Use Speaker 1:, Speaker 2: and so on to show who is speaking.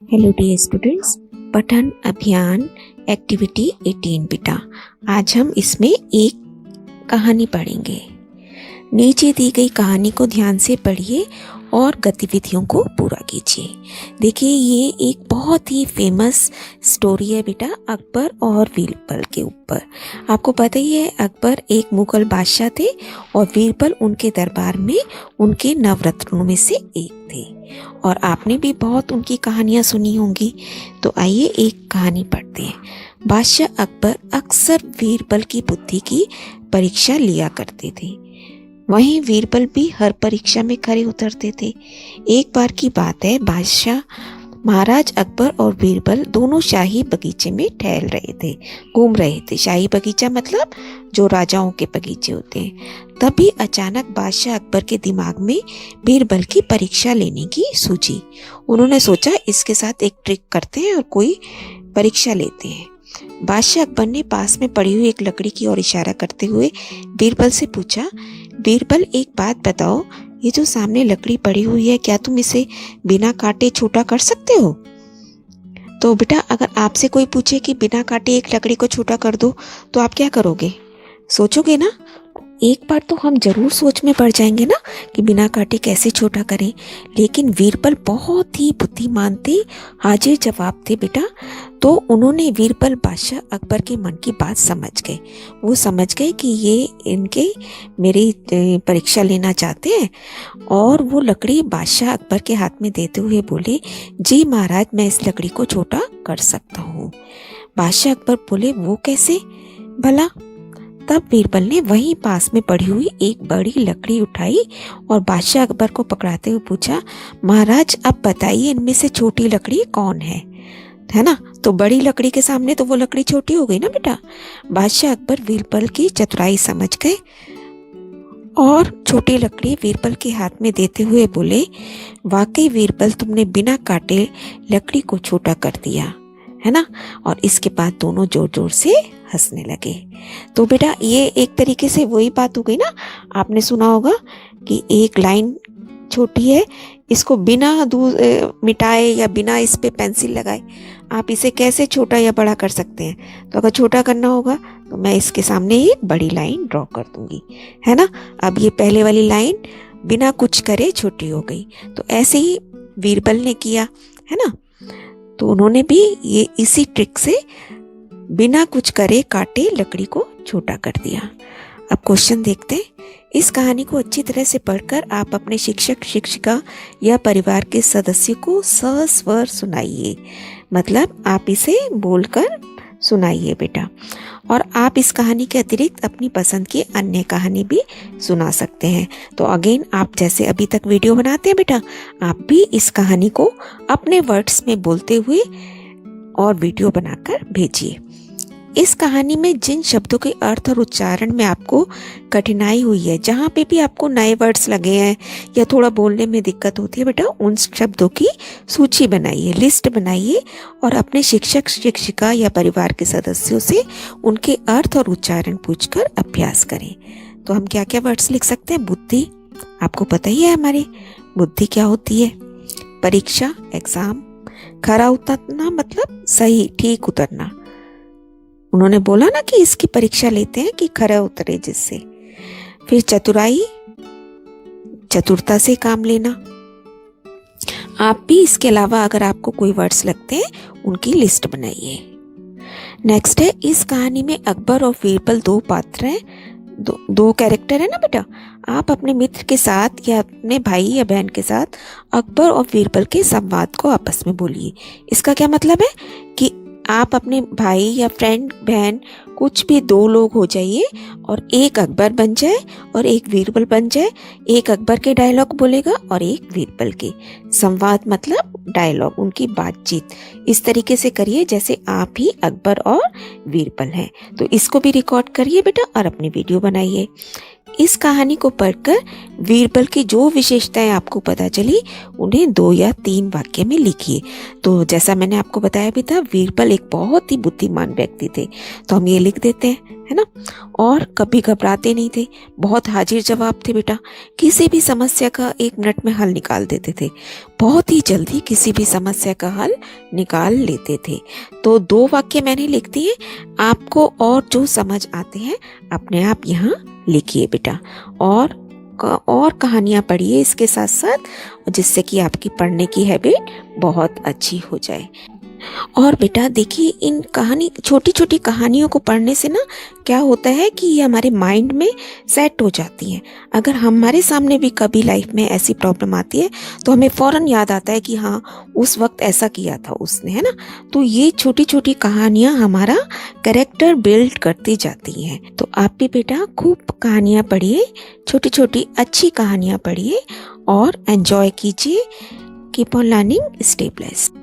Speaker 1: Hello dear students, पठन अभियान activity 18 बेटा। आज हम इसमें एक कहानी पढ़ेंगे। नीचे दी गई कहानी को ध्यान से पढ़िए और गतिविधियों को पूरा कीजिए। देखिए, ये एक बहुत ही फेमस स्टोरी है बेटा, अकबर और बीरबल के ऊपर। आपको पता ही है, अकबर एक मुगल बादशाह थे और बीरबल उनके दरबार में उनके नवरत्नों में से एक थे। और आपने भी बहुत उनकी कहानियाँ सुनी होंगी। तो आइए एक कहानी पढ़ते हैं। बादशाह अकबर अक्सर बीरबल की बुद्धि की परीक्षा लिया करते थे। वहीं बीरबल भी हर परीक्षा में खरे उतरते थे। एक बार की बात है, बादशाह महाराज अकबर और बीरबल दोनों शाही बगीचे में टहल रहे थे, घूम रहे थे। शाही बगीचा मतलब जो राजाओं के बगीचे होते हैं। तभी अचानक बादशाह अकबर के दिमाग में बीरबल की परीक्षा लेने की सूझी। उन्होंने सोचा, इसके साथ एक ट्रिक करते हैं और कोई परीक्षा लेते हैं। बादशाह अकबर ने पास में पड़ी हुई एक लकड़ी की ओर इशारा करते हुए बीरबल से पूछा, बीरबल एक बात बताओ, ये जो सामने लकड़ी पड़ी हुई है, क्या तुम इसे बिना काटे छोटा कर सकते हो? तो बेटा, अगर आपसे कोई पूछे कि बिना काटे एक लकड़ी को छोटा कर दो, तो आप क्या करोगे? सोचोगे ना? एक बार तो हम जरूर सोच में पड़ जाएंगे ना कि बिना काटे कैसे छोटा करें। लेकिन बीरबल बहुत ही बुद्धिमान थे, हाजिर जवाब थे बेटा। तो उन्होंने बीरबल बादशाह अकबर के मन की बात समझ गए। वो समझ गए कि ये इनके मेरी परीक्षा लेना चाहते हैं। और वो लकड़ी बादशाह अकबर के हाथ में देते हुए बोले, जी महाराज, मैं इस लकड़ी को छोटा कर सकता हूँ। बादशाह अकबर बोले, वो कैसे भला? तब बीरबल ने वहीं पास में पड़ी हुई एक बड़ी लकड़ी उठाई और बादशाह अकबर को पकड़ाते हुए पूछा, महाराज, अब बताइए, इनमें से छोटी लकड़ी कौन है ना? तो बड़ी लकड़ी के सामने तो वो लकड़ी छोटी हो गई ना बेटा। बादशाह अकबर बीरबल की चतुराई समझ गए और छोटी लकड़ी बीरबल के हाथ में देते हुए बोले, वाकई बीरबल, तुमने बिना काटे लकड़ी को छोटा कर दिया है ना। और इसके बाद दोनों जोर जोर से हंसने लगे। तो बेटा, ये एक तरीके से वही बात हो गई ना, आपने सुना होगा कि एक लाइन छोटी है, इसको बिना दूध मिटाए या बिना इस पे पेंसिल लगाए आप इसे कैसे छोटा या बड़ा कर सकते हैं? तो अगर छोटा करना होगा तो मैं इसके सामने एक बड़ी लाइन ड्रॉ कर दूंगी, है ना। अब ये पहले वाली लाइन बिना कुछ करे छोटी हो गई। तो ऐसे ही बीरबल ने किया, है ना। तो उन्होंने भी ये इसी ट्रिक से बिना कुछ करे काटे लकड़ी को छोटा कर दिया। अब क्वेश्चन देखते हैं। इस कहानी को अच्छी तरह से पढ़कर आप अपने शिक्षक, शिक्षिका या परिवार के सदस्य को सस्वर सुनाइए। मतलब आप इसे बोलकर सुनाइए बेटा। और आप इस कहानी के अतिरिक्त अपनी पसंद की अन्य कहानी भी सुना सकते हैं। तो अगेन, आप जैसे अभी तक वीडियो बनाते हैं बेटा, आप भी इस कहानी को अपने वर्ड्स में बोलते हुए और वीडियो बनाकर भेजिए। इस कहानी में जिन शब्दों के अर्थ और उच्चारण में आपको कठिनाई हुई है, जहाँ पे भी आपको नए वर्ड्स लगे हैं या थोड़ा बोलने में दिक्कत होती है बेटा, उन शब्दों की सूची बनाइए, लिस्ट बनाइए और अपने शिक्षक, शिक्षिका या परिवार के सदस्यों से उनके अर्थ और उच्चारण पूछकर अभ्यास करें। तो हम क्या क्या वर्ड्स लिख सकते हैं? बुद्धि, आपको पता ही है हमारी बुद्धि क्या होती है। परीक्षा, एग्जाम। खरा उतरना मतलब सही, ठीक उतरना। उन्होंने बोला ना कि इसकी परीक्षा लेते हैं कि खरा उतरे जिससे। फिर चतुराई, चतुरता से काम लेना। आप भी इसके अलावा अगर आपको कोई वर्ड्स लगते हैं, उनकी लिस्ट बनाइए। नेक्स्ट है, इस कहानी में अकबर और बीरबल दो पात्र हैं, दो कैरेक्टर है ना बेटा। आप अपने मित्र के साथ या अपने भाई या बहन के साथ अकबर और बीरबल के संवाद को आपस में बोलिए। इसका क्या मतलब है कि आप अपने भाई या फ्रेंड, बहन, कुछ भी दो लोग हो जाइए और एक अकबर बन जाए और एक बीरबल बन जाए। एक अकबर के डायलॉग बोलेगा और एक बीरबल के। संवाद मतलब डायलॉग, उनकी बातचीत। इस तरीके से करिए जैसे आप ही अकबर और बीरबल हैं। तो इसको भी रिकॉर्ड करिए बेटा और अपनी वीडियो बनाइए। इस कहानी को पढ़कर बीरबल की जो विशेषताएं आपको पता चली, उन्हें 2 या 3 वाक्य में लिखिए। तो जैसा मैंने आपको बताया भी था, बीरबल एक बहुत ही बुद्धिमान व्यक्ति थे, तो हम ये लिख देते हैं, है ना। और कभी घबराते नहीं थे, बहुत हाजिर जवाब थे बेटा। किसी भी समस्या का 1 मिनट में हल निकाल देते थे। बहुत ही जल्दी किसी भी समस्या का हल निकाल लेते थे। तो 2 वाक्य मैंने लिख दिए, आपको और जो समझ आते हैं अपने आप यहाँ लिखिए बेटा, और कहानियाँ पढ़िए इसके साथ साथ, जिससे कि आपकी पढ़ने की हैबिट बहुत अच्छी हो जाए। और बेटा देखिए, इन छोटी छोटी कहानियों को पढ़ने से ना क्या होता है कि ये हमारे माइंड में सेट हो जाती हैं। अगर हमारे सामने भी कभी लाइफ में ऐसी प्रॉब्लम आती है तो हमें फ़ौरन याद आता है कि हाँ, उस वक्त ऐसा किया था उसने, है ना। तो ये छोटी छोटी कहानियाँ हमारा कैरेक्टर बिल्ड करती जाती हैं। तो आप भी बेटा खूब कहानियाँ पढ़िए, छोटी छोटी अच्छी कहानियाँ पढ़िए और एंजॉय कीजिए। Keep on learning, stay blessed.